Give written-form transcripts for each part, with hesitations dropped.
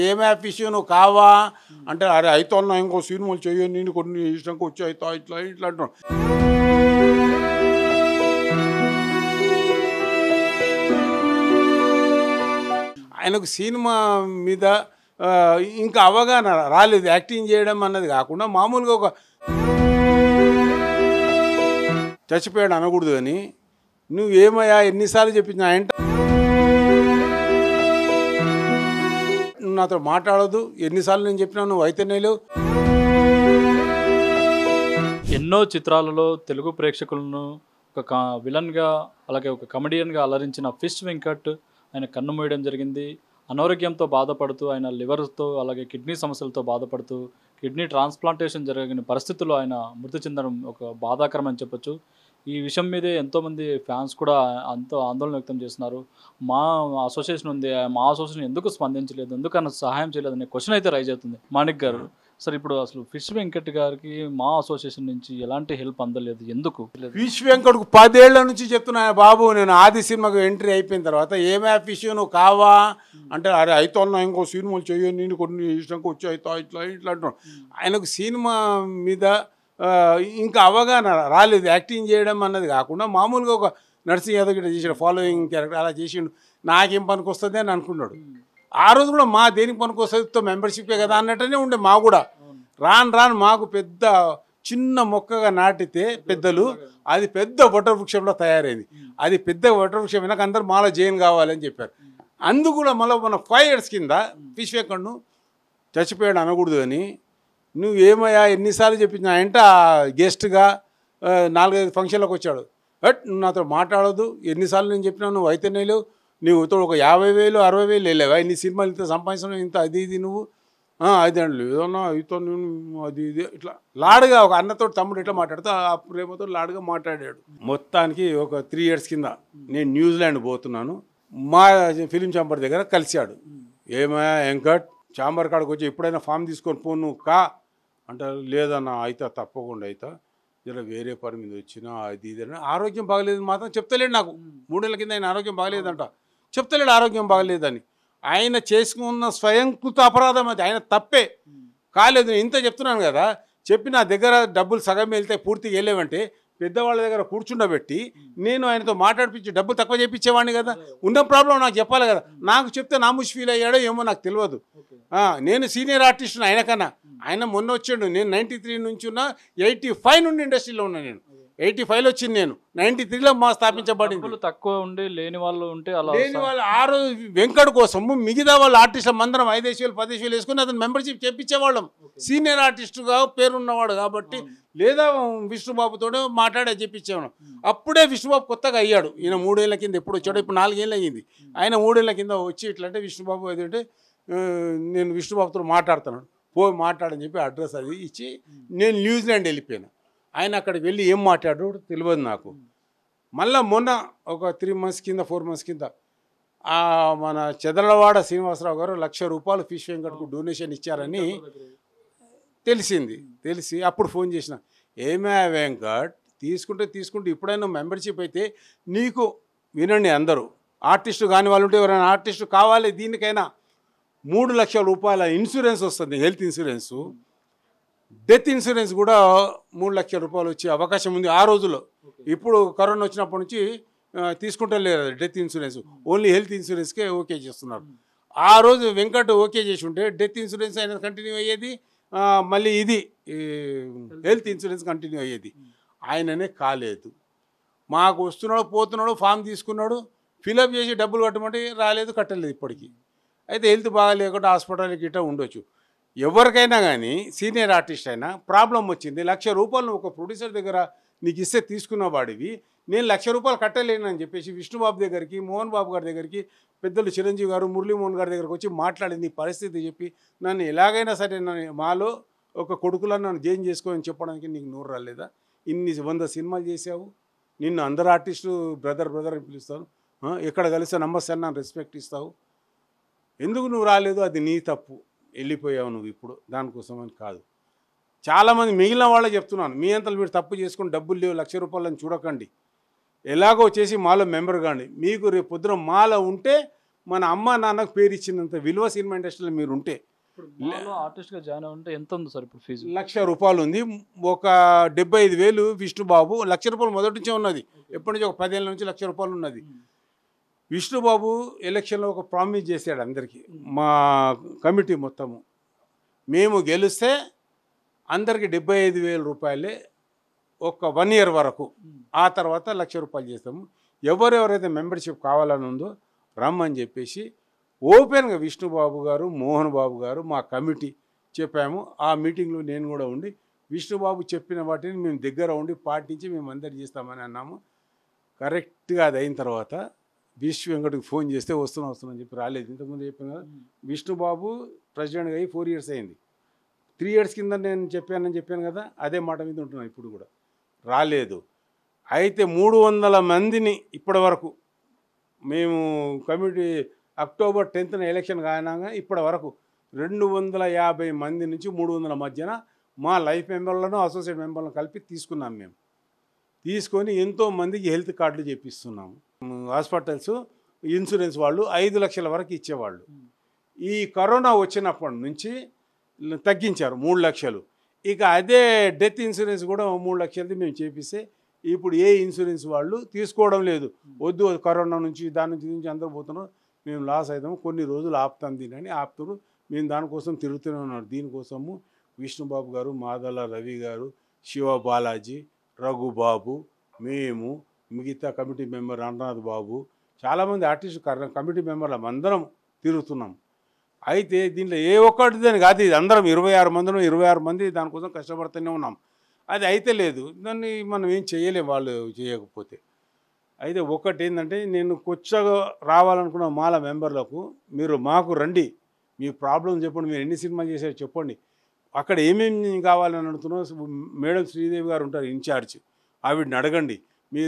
ఏం app issue నువ్వు కావా అంటే అరే అవుతున్నా ఇంకో సినిమాలు చేయను నేను కొన్ని ఇష్టంకి వచ్చి అవుతా ఇట్లా ఇట్లా అంటున్నాను. ఆయనకు సినిమా మీద ఇంకా అవగాహన రాలేదు. యాక్టింగ్ చేయడం అన్నది కాకుండా మామూలుగా ఒక చచ్చిపోయాడు అనకూడదు అని నువ్వేమయ్యా ఎన్నిసార్లు చెప్పించా అంటే నువ్వు నాతో మాట్లాడదు ఎన్నిసార్లు నేను చెప్పినా నువ్వు అయితేనే లేవు. ఎన్నో చిత్రాలలో తెలుగు ప్రేక్షకులను ఒక విలన్గా అలాగే ఒక కమెడియన్గా అలరించిన ఫిష్ వెంకట్ ఆయన కన్ను మూయడం జరిగింది. అనారోగ్యంతో బాధపడుతూ ఆయన లివర్తో అలాగే కిడ్నీ సమస్యలతో బాధపడుతూ కిడ్నీ ట్రాన్స్ప్లాంటేషన్ జరిగిన పరిస్థితుల్లో ఆయన మృతి చెందడం ఒక బాధాకరం అని చెప్పొచ్చు. ఈ విషయం మీదే ఎంతోమంది ఫ్యాన్స్ కూడా ఎంతో ఆందోళన వ్యక్తం చేస్తున్నారు. మా అసోసియేషన్ ఉంది, మా అసోసియేషన్ ఎందుకు స్పందించలేదు, ఎందుకు అన్న సహాయం చేయలేదు అనే క్వశ్చన్ అయితే రైజ్ అవుతుంది. మాణిక్ గారు సార్, ఇప్పుడు అసలు ఫిష్ వెంకట్ గారికి మా అసోసియేషన్ నుంచి ఎలాంటి హెల్ప్ అందలేదు, ఎందుకు? ఫిష్ వెంకట్కు 10 ఏళ్ల నుంచి చెప్తున్నా బాబు, నేను ఆది సినిమాకు ఎంట్రీ అయిపోయిన తర్వాత ఏమే ఫిష్ నువ్వు కావా అంటే అరే అవుతున్నా ఇంకో సినిమాలు చేయను నేను కొన్ని ఇష్టంకి వచ్చి అవుతా ఇట్లా ఇట్లా అంటున్నాను. ఆయనకు సినిమా మీద ఇంకా అవగాహన రాలేదు. యాక్టింగ్ చేయడం అన్నది కాకుండా మామూలుగా ఒక నర్సింగ్ యాదవ్ గిట్ట చేసాడు, ఫాలోయింగ్ క్యారెక్టర్ అలా చేసిండు. నాకేం పనికి వస్తుంది అని అనుకున్నాడు. ఆ రోజు కూడా మా దేనికి పనికి వస్తుంది మెంబర్షిప్పే కదా అన్నట్టునే ఉండే. మా కూడా రాను రాను మాకు పెద్ద చిన్న మొక్కగా నాటితే పెద్దలు అది పెద్ద వటవృక్షంలో తయారైంది. అది పెద్ద వటవృక్షం వెనక అందరూ మాలో జైన్ కావాలని చెప్పారు. అందుకు కూడా మళ్ళీ మన 5 years కింద ఫిష్ వెంకట్ను చచ్చిపోయాడు అనకూడదు అని నువ్వేమయ్యా ఎన్నిసార్లు చెప్పించా అంటే గెస్ట్గా 4-5 ఫంక్షన్లకు వచ్చాడు. బట్ నువ్వు నాతో మాట్లాడదు ఎన్నిసార్లు నేను చెప్పినా నువ్వు అయితేనే లేవు. నువ్వు ఒక 50,000 60,000 వెళ్ళావా, ఇన్ని సినిమాలు ఇంత సంపాదించడం ఇంత అది ఇది నువ్వు అది అండి ఏదన్నా అయితే అది ఇది ఇట్లా లాడుగా ఒక అన్నతో తమ్ముడు ఇట్లా మాట్లాడుతూ ఆ ప్రేమతో లాడుగా మాట్లాడాడు. మొత్తానికి ఒక 3 years కింద నేను న్యూజిలాండ్ పోతున్నాను, మా ఫిలిం ఛాంబర్ దగ్గర కలిశాడు. ఏమయ్యా వెంకట్ ఛాంబర్ కాడికి వచ్చి ఎప్పుడైనా ఫామ్ తీసుకొని పో నువ్వు కా అంటారు. లేదన్నా అయితే తప్పకుండా అవుతా, ఇలా వేరే పని మీద వచ్చినా అది ఇది అని. ఆరోగ్యం బాగలేదు మాత్రం చెప్తలేడు నాకు. 3 ఏళ్ల కింద ఆయన ఆరోగ్యం బాగలేదంట చెప్తలేడు, ఆరోగ్యం బాగలేదని. ఆయన చేసుకున్న స్వయంకృత అపరాధం అది, ఆయన తప్పే కాలేదు. ఇంత చెప్తున్నాను కదా, చెప్పి నా దగ్గర డబ్బులు సగం వెళ్తే పూర్తిగా వెళ్ళేవంటే పెద్దవాళ్ళ దగ్గర కూర్చుండబెట్టి నేను ఆయనతో మాట్లాడిపించి డబ్బులు తక్కువ చేయించేవాడిని కదా. ఉన్న ప్రాబ్లం నాకు చెప్పాలి కదా. నాకు చెప్తే నా ముష్ ఫీల్ అయ్యాడో ఏమో నాకు తెలియదు. నేను సీనియర్ ఆర్టిస్ట్ని ఆయన కన్నా. ఆయన మొన్న వచ్చాడు, నేను 93 నుంచి ఉన్న 85 నుండి ఇండస్ట్రీలో ఉన్నా. నేను 85లో వచ్చింది, నేను 93లో మా స్థాపించబడింది. తక్కువ ఉండి లేని వాళ్ళు ఉంటే అలా లేని వాళ్ళు ఆ రోజు వెంకట్ కోసం మిగతా వాళ్ళు ఆర్టిస్టుల మందరం 5,000 10,000 వేసుకుని అతను మెంబర్షిప్ చేయించేవాళ్ళం. సీనియర్ ఆర్టిస్టుగా పేరున్నవాడు కాబట్టి, లేదా విష్ణుబాబుతో మాట్లాడే చెప్పించేవాళ్ళం. అప్పుడే విష్ణుబాబు కొత్తగా అయ్యాడు. ఈయన 3 ఏళ్ల కింద ఎప్పుడు వచ్చాడు, ఇప్పుడు 4 ఏళ్ళు అయ్యింది. ఆయన 3 ఏళ్ల కింద వచ్చి ఇట్లంటే విష్ణుబాబు ఏదంటే నేను విష్ణుబాబుతో మాట్లాడుతున్నాను, పోయి మాట్లాడని చెప్పి అడ్రస్ అది ఇచ్చి నేను న్యూజిలాండ్ వెళ్ళిపోయాను. ఆయన అక్కడికి వెళ్ళి ఏం మాట్లాడాడో తెలియదు నాకు. మళ్ళీ మొన్న ఒక 3 months కింద 4 months కింద మన చెదలవాడ శ్రీనివాసరావు గారు ₹1,00,000 ఫిష్ వెంకట్కు డొనేషన్ ఇచ్చారని తెలిసి అప్పుడు ఫోన్ చేసిన. ఏమే వెంకట్ తీసుకుంటే ఇప్పుడైనా మెంబర్షిప్ అయితే నీకు వినండి అందరూ ఆర్టిస్టు కాని వాళ్ళు ఉంటే ఎవరైనా ఆర్టిస్టు కావాలి, దీనికైనా ₹3,00,000 ఇన్సూరెన్స్ వస్తుంది, హెల్త్ ఇన్సూరెన్సు. డెత్ ఇన్సూరెన్స్ కూడా ₹3,00,000 వచ్చే అవకాశం ఉంది ఆ రోజుల్లో. ఇప్పుడు కరోనా వచ్చినప్పటి నుంచి తీసుకుంటలేరు డెత్ ఇన్సూరెన్స్, ఓన్లీ హెల్త్ ఇన్సూరెన్స్కే ఓకే చేస్తున్నారు. ఆ రోజు వెంకట్ ఓకే చేసి ఉంటే డెత్ ఇన్సూరెన్స్ అయినా కంటిన్యూ అయ్యేది, మళ్ళీ ఇది హెల్త్ ఇన్సూరెన్స్ కంటిన్యూ అయ్యేది. ఆయననే కాలేదు. మాకు వస్తున్నాడు పోతున్నాడు, ఫామ్ తీసుకున్నాడు, ఫిలప్ చేసి డబ్బులు కట్టమంటే రాలేదు, కట్టలేదు ఇప్పటికీ. అయితే హెల్త్ బాగా లేకుండా హాస్పిటల్కి ఇట్లా ఉండొచ్చు. ఎవరికైనా కానీ సీనియర్ ఆర్టిస్ట్ అయినా ప్రాబ్లం వచ్చింది, ₹1,00,000 ఒక ప్రొడ్యూసర్ దగ్గర నీకు ఇస్తే తీసుకున్న వాడివి, నేను ₹1,00,000 కట్టలేనని చెప్పేసి విష్ణుబాబు దగ్గరికి, మోహన్ బాబు గారి దగ్గరికి, పెద్దలు చిరంజీవి గారు, మురళీమోహన్ గారి దగ్గరికి వచ్చి మాట్లాడింది ఈ పరిస్థితి చెప్పి, నన్ను ఎలాగైనా సరే నన్ను మాలో ఒక కొడుకులను నన్ను జైన్ చేసుకోని చెప్పడానికి నీకు నోరు రాలేదా? ఇన్ని 100 సినిమాలు చేసావు, నిన్ను అందరు ఆర్టిస్టు బ్రదర్ అని పిలుస్తాను, ఎక్కడ కలిస్తే నమ్మస్తే నన్ను రెస్పెక్ట్ ఇస్తావు, ఎందుకు నువ్వు రాలేదు? అది నీ తప్పు, వెళ్ళిపోయావు నువ్వు ఇప్పుడు, దానికోసం అని కాదు. చాలామంది మిగిలిన వాళ్ళే చెప్తున్నాను, మీ అంతలు మీరు తప్పు చేసుకుని డబ్బులు లేవు ₹1,00,000 చూడకండి, ఎలాగో చేసి మాలో మెంబర్ కాండి. మీకు రేపు పొద్దున మాలో ఉంటే మన అమ్మ నాన్నకు పేరు ఇచ్చినంత విలువ సినిమా ఇండస్ట్రీలో మీరు ఉంటే ఆర్టిస్ట్గా జాయిన్ అవ్వంటే ఎంత ఉంది సార్ ఇప్పుడు ఫీజు? ₹1,00,000 ఉంది. ఒక 75,000 విష్ణుబాబు. ₹1,00,000 మొదటి నుంచే ఉన్నది. ఎప్పటి నుంచి ఒక 10 ఏళ్ళ నుంచి ₹1,00,000 ఉన్నది. విష్ణుబాబు ఎలక్షన్లో ఒక ప్రామిస్ చేశాడు అందరికీ, మా కమిటీ మొత్తము, మేము గెలిస్తే అందరికి ₹75,000 ఒక 1 year వరకు, ఆ తర్వాత ₹1,00,000 చేస్తాము. ఎవరెవరైతే మెంబర్షిప్ కావాలని ఉందో రమ్మని చెప్పేసి ఓపెన్గా విష్ణుబాబు గారు, మోహన్ బాబు గారు, మా కమిటీ చెప్పాము. ఆ మీటింగ్లో నేను కూడా ఉండి విష్ణుబాబు చెప్పిన వాటిని మేము దగ్గర ఉండి పాటించి మేము అందరు చేస్తామని అన్నాము. కరెక్ట్గా అది అయిన తర్వాత విష్ణు వెంకటకి ఫోన్ చేస్తే వస్తున్నాను చెప్పి రాలేదు. ఇంతకుముందు చెప్పాను కదా, విష్ణుబాబు ప్రెసిడెంట్గా అయ్యి 4 years అయింది. 3 years కింద నేను చెప్పాను కదా, అదే మాట మీద ఉంటున్నాను ఇప్పుడు కూడా. రాలేదు. అయితే 300 మందిని ఇప్పటి వరకు మేము కమిటీ అక్టోబర్ 10th ఎలక్షన్ కానాగా ఇప్పటి వరకు 250 మంది నుంచి 300 మధ్యన మా లైఫ్ మెంబర్లను, అసోసియేట్ మెంబర్లను కలిపి తీసుకున్నాం. మేము తీసుకొని ఎంతోమందికి హెల్త్ కార్డులు చేపిస్తున్నాము. హాస్పిటల్స్, ఇన్సూరెన్స్ వాళ్ళు 5 లక్షల వరకు ఇచ్చేవాళ్ళు. ఈ కరోనా వచ్చినప్పటి నుంచి తగ్గించారు 3 లక్షలు. ఇక అదే డెత్ ఇన్సూరెన్స్ కూడా 3 లక్షలది మేము చేపిస్తే ఇప్పుడు ఏ ఇన్సూరెన్స్ వాళ్ళు తీసుకోవడం లేదు. వద్దు, కరోనా నుంచి దాని నుంచి అందరూ పోతున్నారు, మేము లాస్ అవుతాము, కొన్ని రోజులు ఆపుతాం దీని ఆపుతారు. మేము దానికోసం తిరుగుతూనే ఉన్నారు. దీనికోసము విష్ణుబాబు గారు, మాదల రవి గారు, శివ బాలాజీ, రఘుబాబు, మేము, మిగతా కమిటీ మెంబర్ అన్ననాథ్ బాబు, చాలామంది ఆర్టిస్ట్ కమిటీ మెంబర్లు అందరం తిరుగుతున్నాం. అయితే దీంట్లో ఏ ఒక్కటిదని కాదు, ఇది అందరం 26 మంది దానికోసం కష్టపడుతూనే ఉన్నాం. అది అయితే లేదు, దాన్ని మనం ఏం చేయలేం వాళ్ళు చేయకపోతే. అయితే ఒకటి ఏంటంటే, నేను కొత్తగా రావాలనుకున్న మాల మెంబర్లకు మీరు మాకు రండి, మీ ప్రాబ్లం చెప్పండి, మీరు ఎన్ని సినిమాలు చేశారో చెప్పండి, అక్కడ ఏమేమి కావాలని అడుగుతున్నారో మేడం శ్రీదేవి గారు ఉంటారు ఇన్ఛార్జ్, ఆవిడని అడగండి. మీ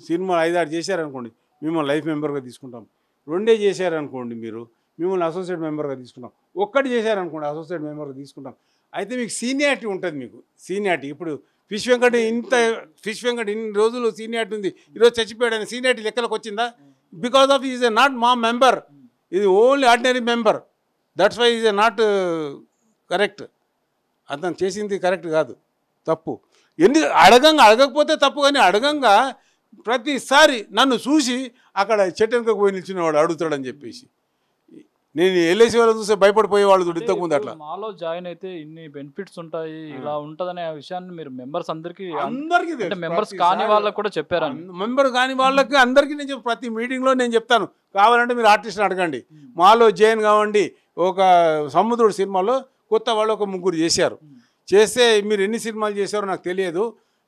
సినిమా 5-6 చేశారనుకోండి, మిమ్మల్ని లైఫ్ మెంబర్గా తీసుకుంటాం. 2 చేశారనుకోండి, మీరు మిమ్మల్ని అసోసియేట్ మెంబర్గా తీసుకుంటాం. 1 చేశారనుకోండి, అసోసియేట్ మెంబర్గా తీసుకుంటాం. అయితే మీకు సీనియారిటీ ఉంటుంది. మీకు సీనియారిటీ ఇప్పుడు ఫిష్ వెంకట్ ఇన్ని రోజులు సీనియారిటీ ఉంది, ఈరోజు చచ్చిపోయాడని సీనియారిటీ లెక్కలకు వచ్చిందా? Because of is a not మా మెంబర్, ఇది only ordinary member. That's why is a not correct. అతను చేసింది కరెక్ట్ కాదు, తప్పు. అడగకపోతే తప్పు, కానీ అడగంగా ప్రతిసారి నన్ను చూసి అక్కడ చెట్టెనకకు పోయి నిల్చునేవాడు అడుగుతాడని చెప్పేసి, నేను ఎల్ఐసి వాళ్ళు చూస్తే భయపడిపోయేవాళ్ళు ఇంతకుముందు. అట్లా మాలో జాయిన్ అయితే ఇన్ని బెనిఫిట్స్ ఉంటాయి, ఇలా ఉంటదనే విషయాన్ని మీరు మెంబర్స్ అందరికీ మెంబర్స్ కాని వాళ్ళకి కూడా చెప్పారు. మెంబర్ కాని వాళ్ళకి అందరికీ నేను ప్రతి మీటింగ్లో నేను చెప్తాను, కావాలంటే మీరు ఆర్టిస్ట్ని అడగండి, మాలో జాయిన్ కావండి. ఒక సముద్రుడు సినిమాలో కొత్త వాళ్ళు ఒక 3 చేశారు. చేస్తే మీరు ఎన్ని సినిమాలు చేశారో నాకు తెలియదు,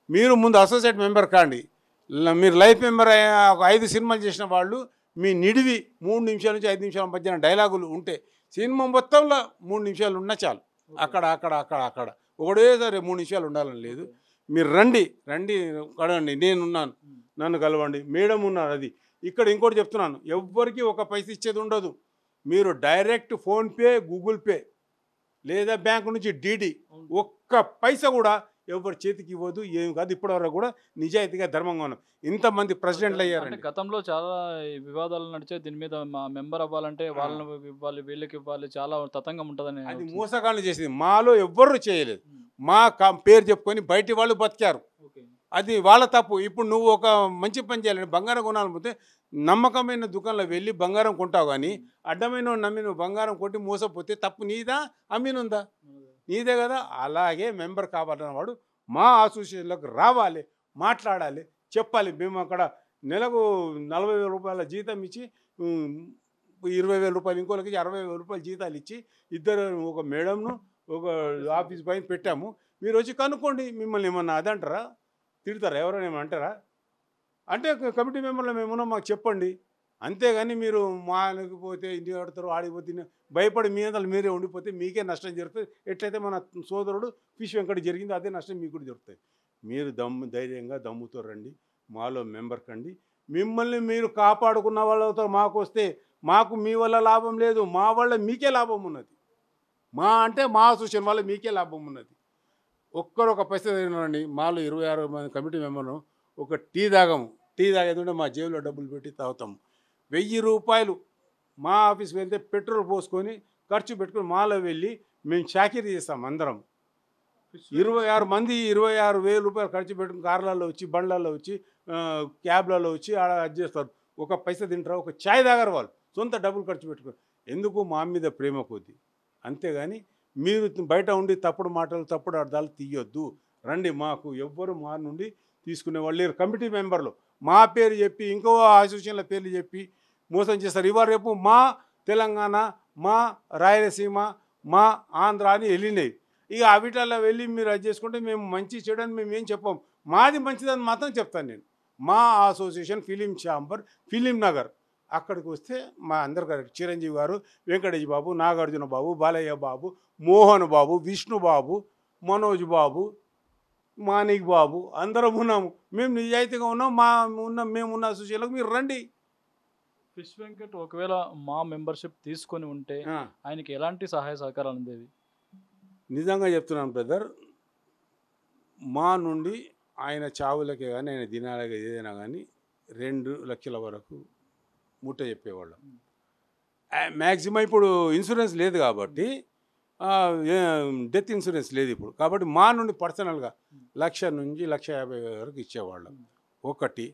మీరు ముందు అసోసియేట్ మెంబర్ కాండి. మీరు లైఫ్ మెంబర్ ఒక 5 సినిమాలు చేసిన వాళ్ళు మీ నిడివి 3 నిమిషాల నుంచి 5 నిమిషాల మధ్యన డైలాగులు ఉంటే సినిమా మొత్తంలో 3 నిమిషాలు ఉన్నా చాలు. అక్కడ ఒకటేసారి 3 నిమిషాలు ఉండాలని లేదు. మీరు రండి కలవండి, నేనున్నాను, నన్ను కలవండి, మేడం ఉన్నారు. అది ఇక్కడ ఇంకోటి చెప్తున్నాను, ఎవ్వరికి ఒక పైసా ఇచ్చేది ఉండదు. మీరు డైరెక్ట్ ఫోన్పే, గూగుల్ పే లేదా బ్యాంకు నుంచి డీడీ, ఒక్క పైసా కూడా ఎవరి చేతికి ఇవ్వదు, ఏం కాదు. ఇప్పటివరకు కూడా నిజాయితీగా ధర్మంగా ఉన్నాం. ఇంతమంది ప్రెసిడెంట్లు అయ్యారంటే. గతంలో చాలా వివాదాలు నడిచే దీని మీద, మా మెంబర్ అవ్వాలంటే వాళ్ళని ఇవ్వాలి, వీళ్ళకి ఇవ్వాలి, చాలా తతంగం ఉంటుందని. అది మోసగాళ్ళు చేసింది, మాలో ఎవ్వరు చేయలేదు. మా పేరు చెప్పుకొని బయటి వాళ్ళు బతికారు, అది వాళ్ళ తప్పు. ఇప్పుడు నువ్వు ఒక మంచి పని చేయాలంటే బంగారం కొనాలనుకుంటే నమ్మకమైన దుకాణంలో వెళ్ళి బంగారం కొంటావు, కానీ అడ్డమైన నమ్మి నువ్వు బంగారం కొట్టి మోసపోతే తప్పు నీదా, అమ్మినుందా? నీదే కదా. అలాగే మెంబర్ కావాలన్న వాడు మా అసోసియేషన్లోకి రావాలి, మాట్లాడాలి, చెప్పాలి. మేము అక్కడ నెలకు ₹40,000 జీతం ఇచ్చి 20,000 ఇంకోళ్ళకి 60,000 జీతాలు ఇచ్చి ఇద్దరు, ఒక మేడంను ఒక ఆఫీస్ పైన పెట్టాము. మీరు వచ్చి కనుక్కోండి, మిమ్మల్ని ఏమన్నా అదంటారా, తిడతారా, ఎవరైనా ఏమన్నా అంటారా? అంటే కమిటీ మెంబర్లో మేమున్నాం, మాకు చెప్పండి. అంతేగాని మీరు మాకు పోతే ఇంటికి కడతారు, ఆడిపోతే భయపడి మీ అందరూ మీరే ఉండిపోతే మీకే నష్టం జరుగుతుంది. ఎట్లయితే మన సోదరుడు ఫిష్ వెంకట జరిగింది, అదే నష్టం మీకు కూడా జరుగుతుంది. మీరు ధైర్యంగా దమ్ముతో రండి, మాలో మెంబర్ కండి. మిమ్మల్ని మీరు కాపాడుకున్న వాళ్ళతో మాకు వస్తే మాకు మీ వల్ల లాభం లేదు, మా వల్ల మీకే లాభం ఉన్నది. మా అసోసియేషన్ వల్ల మీకే లాభం ఉన్నది. ఒక్క పైసా తినండి. మాలో 26 మంది కమిటీ మెంబర్ను ఒక టీ తాగేది ఉంటే మా జేబులో డబ్బులు పెట్టి తాగుతాము. ₹1,000 మా ఆఫీస్కి వెళ్తే పెట్రోల్ పోసుకొని ఖర్చు పెట్టుకొని మాలో వెళ్ళి మేము చాకరీ చేస్తాం అందరం. 26 మంది 26,000 రూపాయలు ఖర్చు పెట్టుకుని కార్లలో వచ్చి బండ్లలో వచ్చి క్యాబ్లలో వచ్చి ఆడ అది చేస్తారు. ఒక పైసా తింటారు, ఒక ఛాయ్ తాగరు వాళ్ళు, సొంత డబ్బులు ఖర్చు పెట్టుకోరు. ఎందుకు? మా మీద ప్రేమ కొద్ది. అంతేగాని మీరు బయట ఉండి తప్పుడు మాటలు తప్పుడు అర్థాలు తీయొద్దు. రండి, మాకు ఎవ్వరు మా నుండి తీసుకునే వాళ్ళు లేరు. కమిటీ మెంబర్లు మా పేరు చెప్పి ఇంకో అసోసియేషన్ల పేర్లు చెప్పి మోసం చేస్తారు. ఇవాళ రేపు మా తెలంగాణ, మా రాయలసీమ, మా ఆంధ్ర అని వెళ్ళినాయి. ఇక అవిటల్లో వెళ్ళి మీరు అది చేసుకుంటే మేము మంచి చెడని మేము ఏం చెప్పాం. మాది మంచిదని మాత్రం చెప్తాను నేను. మా association film chamber, film Nagar, అక్కడికి వస్తే మా అందరు కరెక్ట్. చిరంజీవి గారు, వెంకటేష్ బాబు, నాగార్జున బాబు, బాలయ్య బాబు, మోహన్ బాబు, విష్ణు బాబు, మనోజ్ బాబు, మాణిక్ బాబు, అందరం ఉన్నాము. మేము నిజాయితీగా ఉన్నాం. మేమున్న అసోసియేషన్లకు మీరు రండి. ఫిష్ వెంకట్ ఒకవేళ మా మెంబర్షిప్ తీసుకొని ఉంటే ఆయనకి ఎలాంటి సహాయ సహకారాలు అందేవి? నిజంగా చెప్తున్నాను బ్రదర్, మా నుండి ఆయన చావులకే కానీ ఆయన దినాలకే ఏదైనా కానీ 2 లక్షల వరకు ముట్ట చెప్పేవాళ్ళం. మ్యాక్సిమం ఇప్పుడు ఇన్సూరెన్స్ లేదు కాబట్టి, డెత్ ఇన్సూరెన్స్ లేదు ఇప్పుడు కాబట్టి మా నుండి పర్సనల్గా 1,00,000 నుంచి 1,50,000 వరకు ఇచ్చేవాళ్ళం. ఒకటి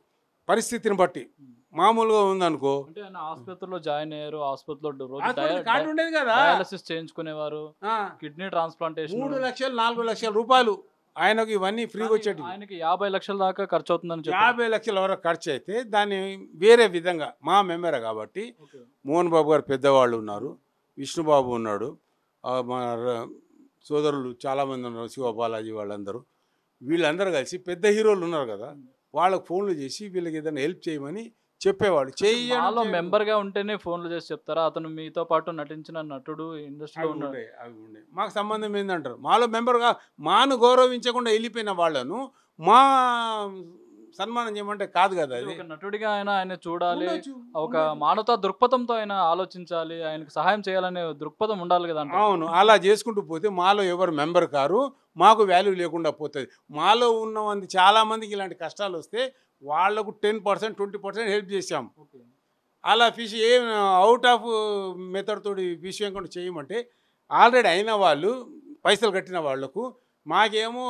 పరిస్థితిని బట్టి. మామూలుగా ఉందనుకో, అంటే ఆయన ఆసుపత్రిలో జాయిన్ అయ్యారు, ఆసుపత్రిలో కార్డు ఉండేది కదా, డయాలసిస్ చేయించుకునేవారు, కిడ్నీ ట్రాన్స్ప్లాంటేషన్, 3 లక్షలు 4 లక్షల రూపాయలు ఆయనకు ఇవన్నీ ఫ్రీగా వచ్చేటి. ఆయనకి 50 లక్షల దాకా ఖర్చు అవుతుందని చెప్పి 50 లక్షల వరకు ఖర్చు అయితే దాన్ని వేరే విధంగా మా మెంబర్ కాబట్టి మోహన్ బాబు గారు పెద్దవాళ్ళు ఉన్నారు, విష్ణుబాబు ఉన్నాడు, మా సోదరులు చాలామంది ఉన్నారు, శివబాలాజీ వాళ్ళందరూ, వీళ్ళందరూ కలిసి పెద్ద హీరోలు ఉన్నారు కదా, వాళ్ళకు ఫోన్లు చేసి వీళ్ళకి ఏదైనా హెల్ప్ చేయమని చెప్పేవాడు. చేయలో మెంబర్గా ఉంటేనే ఫోన్లు చేసి చెప్తారా? అతను మీతో పాటు నటించిన నటుడు ఇండస్ట్రీలో ఉన్నాడు, అవి ఉండే మాకు సంబంధం ఏందంటారు. మాలో మెంబర్గా మాను గౌరవించకుండా వెళ్ళిపోయిన వాళ్ళను మా సన్మానం చేయమంటే కాదు కదా. అది ఒక నటుడిగా ఆయన చూడాలి, ఒక మానవతా దృక్పథంతో ఆయన ఆలోచించాలి, ఆయనకు సహాయం చేయాలనే దృక్పథం ఉండాలి కదా. అవును, అలా చేసుకుంటూ పోతే మాలో ఎవరు మెంబర్ కారు, మాకు వాల్యూ లేకుండా పోతుంది. మాలో ఉన్నమంది చాలామందికి ఇలాంటి కష్టాలు వస్తే వాళ్లకు 10% 20% హెల్ప్ చేసాం. అలా ఫిష్ ఏం అవుట్ ఆఫ్ మెథడ్ తోటి ఫిష్ వెంకట చేయమంటే ఆల్రెడీ అయిన వాళ్ళు పైసలు కట్టిన వాళ్లకు మాకేమో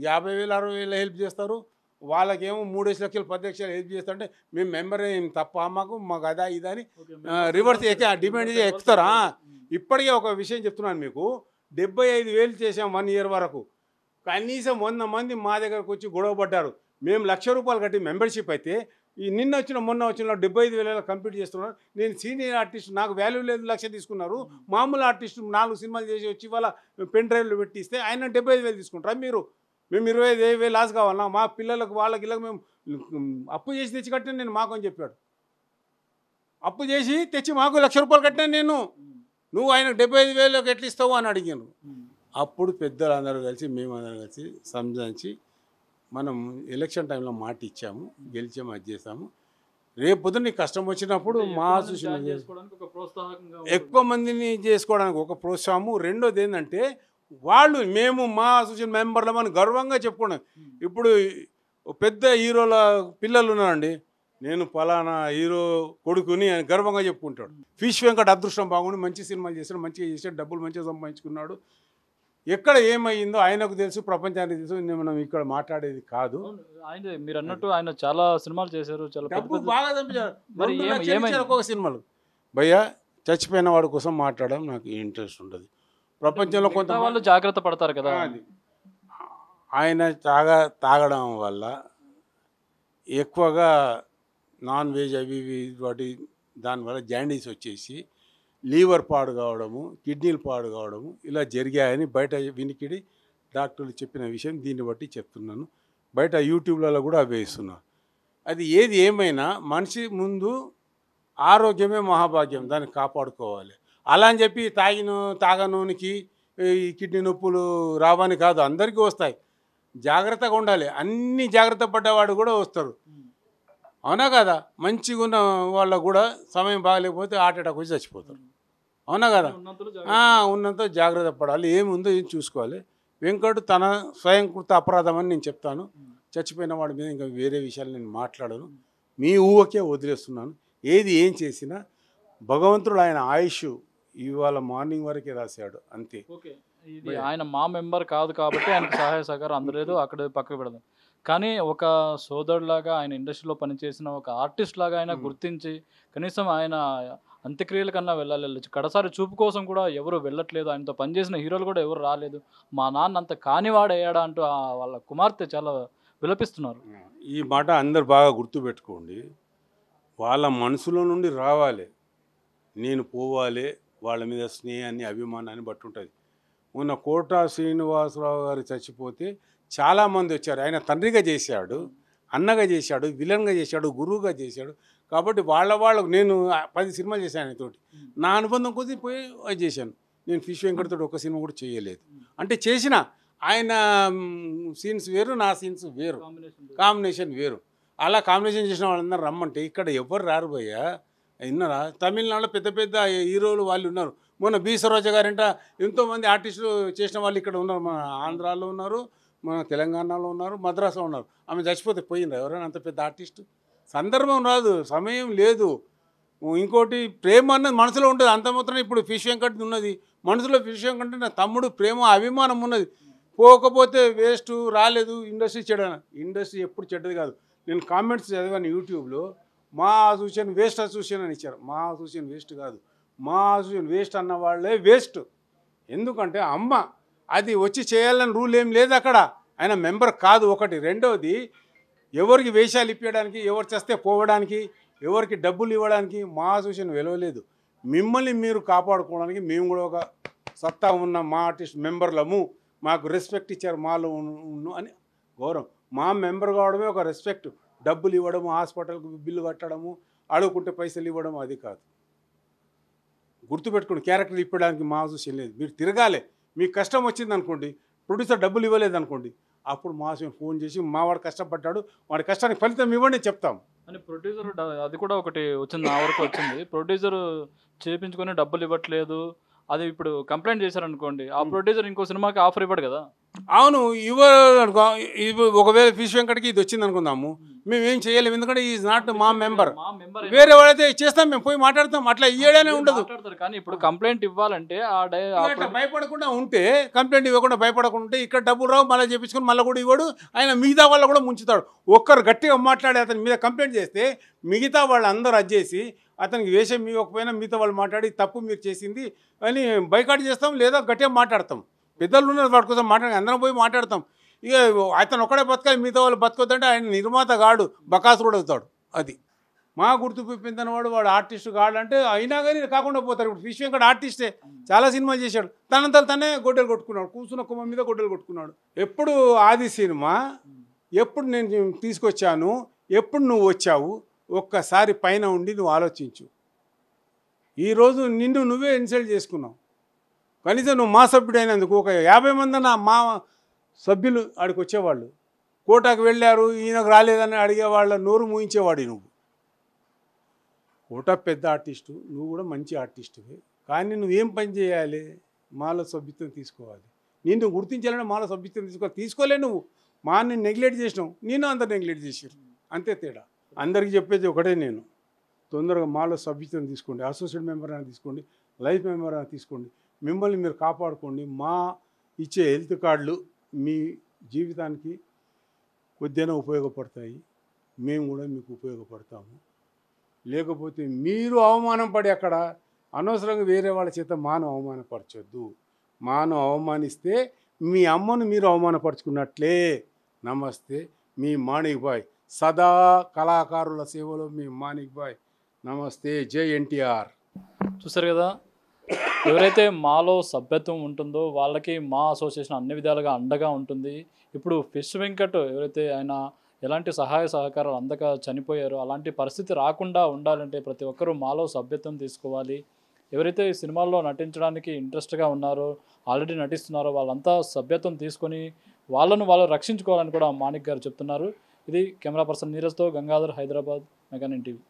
50,000 60,000 హెల్ప్ చేస్తారు, వాళ్ళకేమో 3 లక్షలు 10 లక్షలు హెల్ప్ చేస్తుంటే మేము మెంబర్ ఏం తప్ప మాకు అదా ఇదా అని రివర్స్ డిమాండ్ చేసి ఎక్కుతారా. ఇప్పటికే ఒక విషయం చెప్తున్నాను మీకు, 75,000 చేసాం 1 ఇయర్ వరకు. కనీసం 100 మంది మా దగ్గరకు వచ్చి గొడవ పడ్డారు. మేము 1,00,000 రూపాయలు కట్టి మెంబర్షిప్ అయితే ఈ మొన్న వచ్చిన 75,000 కంప్లీట్ చేస్తున్నారు. నేను సీనియర్ ఆర్టిస్ట్, నాకు వాల్యూ లేదు, 1,00,000 తీసుకున్నారు. మామూలు ఆర్టిస్ట్ 4 సినిమాలు చేసి వచ్చి వాళ్ళ పెన్ డ్రైవ్లు పెట్టిస్తే ఆయన 75,000 తీసుకుంటారా మీరు? మేము 25,000 లాస్ కావాలన్నా? మా పిల్లలకు వాళ్ళకి ఇళ్ళకి మేము అప్పు చేసి తెచ్చి కట్టాను నేను మాకు అని చెప్పాడు. అప్పు చేసి తెచ్చి మాకు 1,00,000 రూపాయలు కట్టాను నేను, నువ్వు ఆయన 75,000 ఎట్లా ఇస్తావు అని అడిగాను. అప్పుడు పెద్దలు అందరూ కలిసి మేమందరం కలిసి సంజాయించి మనం ఎలక్షన్ టైంలో మాట ఇచ్చాము, గెలిచాము, అది చేసాము. రేపు పొద్దున్న నీకు కష్టం వచ్చినప్పుడు మా అసోసియేషన్ ఎక్కువ మందిని చేసుకోవడానికి ఒక ప్రోత్సాహము. రెండోది ఏంటంటే మేము మా అసోసియేషన్ మెంబర్లమని గర్వంగా చెప్పుకున్నాం. ఇప్పుడు పెద్ద హీరోల పిల్లలు ఉన్నారండి, నేను పలానా హీరో కొడుకుని అని గర్వంగా చెప్పుకుంటాడు. ఫిష్ వెంకట్ అదృష్టం బాగుండి మంచి సినిమాలు చేశాడు, మంచిగా చేశాడు, డబ్బులు మంచిగా సంపాదించుకున్నాడు. ఎక్కడ ఏమైందో ఆయనకు తెలుసు, ప్రపంచానికి తెలుసు. మనం ఇక్కడ మాట్లాడేది కాదు. ఆయన మీరు అన్నట్టు ఆయన చాలా సినిమాలు చేశారు, చాలా డబ్బు బాగా సంపాదించారు ఒక్కొక్క సినిమాలు. భయ్యా చచ్చిపోయిన వాడి కోసం మాట్లాడడం నాకు ఇంట్రెస్ట్ ఉండదు. ప్రపంచంలో కొంత వాళ్ళు జాగ్రత్త పడతారు కదా. ఆయన తాగడం వల్ల ఎక్కువగా నాన్ వెజ్ అవి వాటి దానివల్ల జాండీస్ వచ్చేసి లీవర్ పాడు కావడము, కిడ్నీలు పాడు కావడము ఇలా జరిగాయని బయట వినికిడి డాక్టర్లు చెప్పిన విషయం. దీన్ని బట్టి చెప్తున్నాను. బయట యూట్యూబ్లలో కూడా అవి వేస్తున్నారు. అది ఏది ఏమైనా మనిషి ముందు ఆరోగ్యమే మహాభాగ్యం, దాన్ని కాపాడుకోవాలి. అలా అని చెప్పి తాగనోనికి ఈ కిడ్నీ నొప్పులు రావని కాదు, అందరికీ వస్తాయి. జాగ్రత్తగా ఉండాలి. అన్ని జాగ్రత్త పడ్డవాడు కూడా వస్తారు, అవునా కదా. మంచిగా ఉన్న వాళ్ళకు కూడా సమయం బాగలేకపోతే హార్ట్ అటాక్ వచ్చి చచ్చిపోతారు, అవునా కదా. ఉన్నంత జాగ్రత్త పడాలి, ఏముందో ఏం చూసుకోవాలి. వెంకట్ తన స్వయంకృత అపరాధం అని నేను చెప్తాను. చచ్చిపోయిన వాడి మీద ఇంకా వేరే విషయాలు నేను మాట్లాడను, మీ ఊహకే వదిలేస్తున్నాను. ఏది ఏం చేసినా భగవంతుడు ఆయన ఆయుష్ ఇవాళ మార్నింగ్ వరకే రాశాడు అంతే. ఓకే. ఇది ఆయన మా మెంబర్ కాదు కాబట్టి ఆయనకు సహాయ సహకారం అందలేదు, అక్కడ పక్కకు పెడదాం. కానీ ఒక సోదరులాగా ఆయన ఇండస్ట్రీలో పనిచేసిన ఒక ఆర్టిస్ట్ లాగా ఆయన గుర్తించి కనీసం ఆయన అంత్యక్రియల కన్నా వెళ్ళాలి. కడసారి చూపు కోసం కూడా ఎవరు వెళ్ళట్లేదు. ఆయనతో పనిచేసిన హీరోలు కూడా ఎవరు రాలేదు. మా నాన్న అంత కానివాడయ్యాడా అంటూ వాళ్ళ కుమార్తె చాలా విలపిస్తున్నారు. ఈ మాట అందరు బాగా గుర్తుపెట్టుకోండి. వాళ్ళ మనసులో నుండి రావాలి. నేను పోవాలి, వాళ్ళ మీద స్నేహాన్ని అభిమానాన్ని బట్టి ఉంటుంది. మొన్న కోట శ్రీనివాసరావు గారు చచ్చిపోతే చాలామంది వచ్చారు. ఆయన తండ్రిగా చేశాడు, అన్నగా చేశాడు, విలన్గా చేశాడు, గురువుగా చేశాడు. కాబట్టి వాళ్ళకు నేను 10 సినిమాలు చేశాను ఆయనతోటి. నా అనుబంధం కొద్దీ పోయి అది చేశాను. నేను ఫిష్ వెంకటతో ఒక సినిమా కూడా చేయలేదు. అంటే చేసిన ఆయన సీన్స్ వేరు, నా సీన్స్ వేరు, కాంబినేషన్ వేరు. అలా కాంబినేషన్ చేసిన వాళ్ళందరూ రమ్మంటే ఇక్కడ ఎవరు రారు భయ్యా. విన్నారా? తమిళనాడులో పెద్ద పెద్ద హీరోలు వాళ్ళు ఉన్నారు. మొన్న బి సరోజ గారంట ఎంతోమంది ఆర్టిస్టులు చేసిన వాళ్ళు ఇక్కడ ఉన్నారు. మన ఆంధ్రాలో ఉన్నారు, మన తెలంగాణలో ఉన్నారు, మద్రాసులో ఉన్నారు. ఆమె చచ్చిపోతే పోయిందా ఎవరైనా? అంత పెద్ద ఆర్టిస్టు. సందర్భం రాదు, సమయం లేదు. ఇంకోటి ప్రేమ అన్నది మనసులో ఉంటుంది. అంత మాత్రం ఇప్పుడు ఫిష్ వెంకట్ ఉన్నది మనసులో. ఫిష్ వెంకట్ నా తమ్ముడు ప్రేమ అభిమానం ఉన్నది. పోకపోతే వేస్ట్, రాలేదు, ఇండస్ట్రీ చెడ్డ. ఇండస్ట్రీ ఎప్పుడు చెడ్డది కాదు. నేను కామెంట్స్ చదివాను యూట్యూబ్లో. మా అసోసియేషన్ వేస్ట్ అసోసియేషన్ అని ఇచ్చారు. మా అసోసియేషన్ వేస్ట్ కాదు, మా అసోసియేషన్ వేస్ట్ అన్న వాళ్ళే వేస్ట్. ఎందుకంటే అమ్మ అది వచ్చి చేయాలని రూల్ ఏం లేదు అక్కడ. ఆయన మెంబర్ కాదు ఒకటి. రెండవది ఎవరికి వేషాలు ఇప్పించడానికి, ఎవరు చేస్తే పోవడానికి, ఎవరికి డబ్బులు ఇవ్వడానికి మా అసోసియేషన్ విలువలేదు. మిమ్మల్ని మీరు కాపాడుకోవడానికి మేము కూడా ఒక సత్తా ఉన్న మా ఆర్టిస్ట్ మెంబర్లము, మాకు రెస్పెక్ట్ ఇచ్చారు మాలో అని గౌరవం. మా మెంబర్ కావడమే ఒక రెస్పెక్ట్. డబ్బులు ఇవ్వడము, హాస్పిటల్కి బిల్లు కట్టడము, అడుగుకుంటే పైసలు ఇవ్వడం అది కాదు. గుర్తుపెట్టుకోండి. క్యారెక్టర్ ఇప్పడానికి మా అసోసియేషన్ లేదు. మీరు తిరగాలి. మీకు కష్టం వచ్చింది అనుకోండి, ప్రొడ్యూసర్ డబ్బులు ఇవ్వలేదు అనుకోండి, అప్పుడు మా అసోసియేషన్ ఫోన్ చేసి మా వాడు కష్టపడ్డాడు, వాడి కష్టానికి ఫలితం ఇవ్వండి చెప్తాం. అని ప్రొడ్యూసర్ అది కూడా ఒకటి వచ్చింది, నా వరకు వచ్చింది. ప్రొడ్యూసర్ చేయించుకొని డబ్బులు ఇవ్వట్లేదు, అది ఇప్పుడు కంప్లైంట్ చేశారనుకోండి, ఆ ప్రొడ్యూసర్ ఇంకో సినిమాకి ఆఫర్ ఇవ్వడు కదా. అవును, ఇవ్వనుకో. ఒకవేళ ఫిష్ వెంకట్కి ఇది వచ్చింది అనుకుందాము, మేము ఏం చేయలేము. ఎందుకంటే ఈజ్ నాట్ మా మెంబర్. వేరే వాళ్ళైతే చేస్తాం, మేము పోయి మాట్లాడతాం. అట్లా ఇయ్యడనే ఉండదు. కానీ ఇప్పుడు కంప్లైంట్ ఇవ్వాలంటే భయపడకుండా ఉంటే, కంప్లైంట్ ఇవ్వకుండా భయపడకుండా ఉంటే ఇక్కడ డబ్బులు రావు, మళ్ళీ చేపించుకొని మళ్ళీ కూడా ఇవ్వడు. ఆయన మిగతా వాళ్ళు కూడా ముంచుతాడు. ఒక్కరు గట్టిగా మాట్లాడి అతని మీద కంప్లైంట్ చేస్తే మిగతా వాళ్ళు అందరూ అది చేసి అతనికి వేషం ఇవ్వకపోయినా మిగతా వాళ్ళు మాట్లాడి తప్పు మీరు చేసింది అని బైకాట్ చేస్తాం, లేదా గట్టిగా మాట్లాడతాం. పెద్దలు ఉన్నారు వాటి కోసం మాట్లాడి అందరం పోయి మాట్లాడతాం. ఇక అతను ఒక్కడే బతకాలి, మిగతా వాళ్ళు బతకొద్దంటే ఆయన నిర్మాత కాడు, బకాసురుడు అవుతాడు. అది మా గుర్తు పెందినవాడు. వాడు ఆర్టిస్ట్ కాడంటే అయినా కానీ కాకుండా పోతారు. ఇప్పుడు ఫిష్ వెంకట్ ఆర్టిస్టే, చాలా సినిమాలు చేశాడు. తనంతలు తనే గొడ్డలు కొట్టుకున్నాడు, కూర్చున్న కుమ్మ మీద గొడ్డలు కొట్టుకున్నాడు. ఎప్పుడు ఆది సినిమా ఎప్పుడు నేను తీసుకొచ్చాను, ఎప్పుడు నువ్వు వచ్చావు, ఒక్కసారి పైన ఉండి నువ్వు ఆలోచించు. ఈరోజు నిన్ను నువ్వే ఇన్సల్ట్ చేసుకున్నావు. కనీసం నువ్వు మా సభ్యుడు అయినందుకు ఒక 50 మంది మా సభ్యులు ఆడికి వచ్చేవాళ్ళు. కోటాకు వెళ్ళారు, ఈయనకు రాలేదని అడిగేవాళ్ళ నోరు మూయించేవాడు నువ్వు. కోట పెద్ద ఆర్టిస్టు, నువ్వు కూడా మంచి ఆర్టిస్టువే. కానీ నువ్వేం పని చేయాలి? మాలో సభ్యత్వం తీసుకోవాలి. నిన్ను గుర్తించాలంటే మాలో సభ్యత్వం తీసుకోలే. నువ్వు మాని నెగ్లెక్ట్ చేసినావు, నేను అందరు నెగ్లెక్ట్ చేసారు. అంతే తేడా. అందరికీ చెప్పేది ఒకటే, నేను తొందరగా మాలో సభ్యత్వం తీసుకోండి, అసోసియేట్ మెంబర్ అని తీసుకోండి, లైఫ్ మెంబర్ అని తీసుకోండి. మిమ్మల్ని మీరు కాపాడుకోండి. మా ఇచ్చే హెల్త్ కార్డులు మీ జీవితానికి కొద్దిగా ఉపయోగపడతాయి, మేము కూడా మీకు ఉపయోగపడతాము. లేకపోతే మీరు అవమానం పడి అక్కడ అనవసరంగా వేరే వాళ్ళ చేత మాను అవమానపరచొద్దు. మాను అవమానిస్తే మీ అమ్మను మీరు అవమానపరుచుకున్నట్లే. నమస్తే, మీ మాణిక్ బాయ్. సదా కళాకారుల సేవలో మీ మాణిక్ బాయ్. నమస్తే, జై ఎన్టీఆర్. చూసారు కదా, ఎవరైతే మాలో సభ్యత్వం ఉంటుందో వాళ్ళకి మా అసోసియేషన్ అన్ని విధాలుగా అండగా ఉంటుంది. ఇప్పుడు ఫిష్ వెంకట్ ఎవరైతే ఆయన ఎలాంటి సహాయ సహకారాలు అందక చనిపోయారో అలాంటి పరిస్థితి రాకుండా ఉండాలంటే ప్రతి ఒక్కరూ మాలో సభ్యత్వం తీసుకోవాలి. ఎవరైతే ఈ సినిమాల్లో నటించడానికి ఇంట్రెస్ట్గా ఉన్నారో, ఆల్రెడీ నటిస్తున్నారో వాళ్ళంతా సభ్యత్వం తీసుకొని వాళ్ళను వాళ్ళు రక్షించుకోవాలని కూడా మాణిక్ గారు చెప్తున్నారు. ఇది కెమెరా పర్సన్ నీరజ్తో గంగాధర్, హైదరాబాద్, మెగా9 టీవీ.